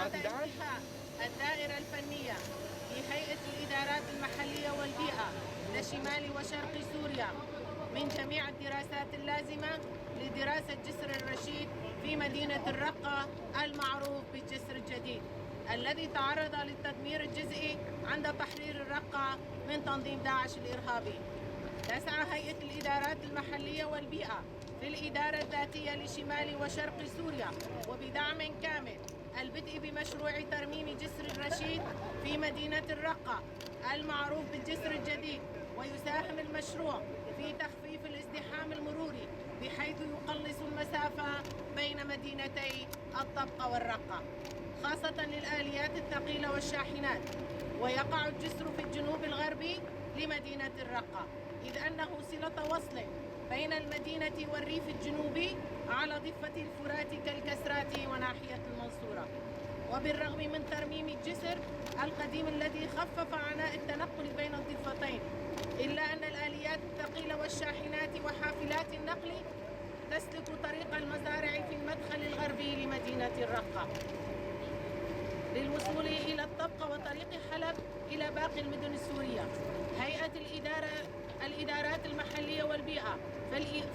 بعد انتهاء الدائرة الفنية في هيئة الإدارات المحلية والبيئة لشمال وشرق سوريا من جميع الدراسات اللازمة لدراسة جسر الرشيد في مدينة الرقة المعروف بالجسر الجديد الذي تعرض للتدمير الجزئي عند تحرير الرقة من تنظيم داعش الإرهابي. تسعى هيئة الإدارات المحلية والبيئة في الإدارة الذاتية لشمال وشرق سوريا وبدعم كامل البدء بمشروع ترميم جسر الرشيد في مدينة الرقة المعروف بالجسر الجديد، ويساهم المشروع في تخفيف الازدحام المروري بحيث يقلص المسافة بين مدينتي الطبقة والرقة خاصة للآليات الثقيلة والشاحنات. ويقع الجسر في الجنوب الغربي لمدينة الرقة إذ أنه صلة وصل بين المدينة والريف الجنوبي على ضفة الفرات كالكسرات وناحية المنصورة. وبالرغم من ترميم الجسر القديم الذي خفف عناء التنقل بين الضفتين، إلا أن الآليات الثقيلة والشاحنات وحافلات النقل تسلك طريق المزارع في المدخل الغربي لمدينة الرقة للوصول إلى الطبقة وطريق حلب إلى باقي المدن السورية. هيئة الإدارات المحلية والبيئة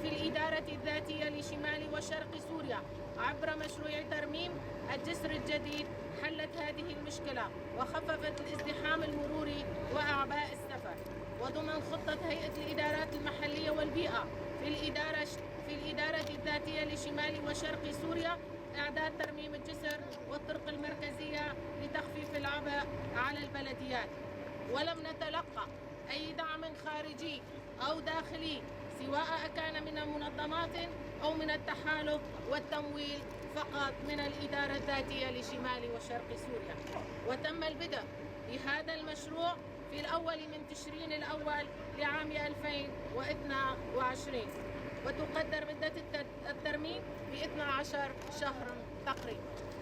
في الإدارة الذاتية لشمال وشرق سوريا عبر مشروع ترميم الجسر الجديد حلت هذه المشكلة وخففت الازدحام المروري وأعباء السفر. وضمن خطة هيئة الإدارات المحلية والبيئة في الإدارة الذاتية لشمال وشرق سوريا إعداد ترميم الجسر والطرق المركزية لتخفيف العبء على البلديات. ولم نتلقى أي دعم خارجي أو داخلي سواء كان من المنظمات أو من التحالف والتمويل، فقط من الإدارة الذاتية لشمال وشرق سوريا. وتم البدء بهذا المشروع في الأول من تشرين الأول لعام 2022 وتقدر مدة الترميم ب 12 شهرا تقريبا.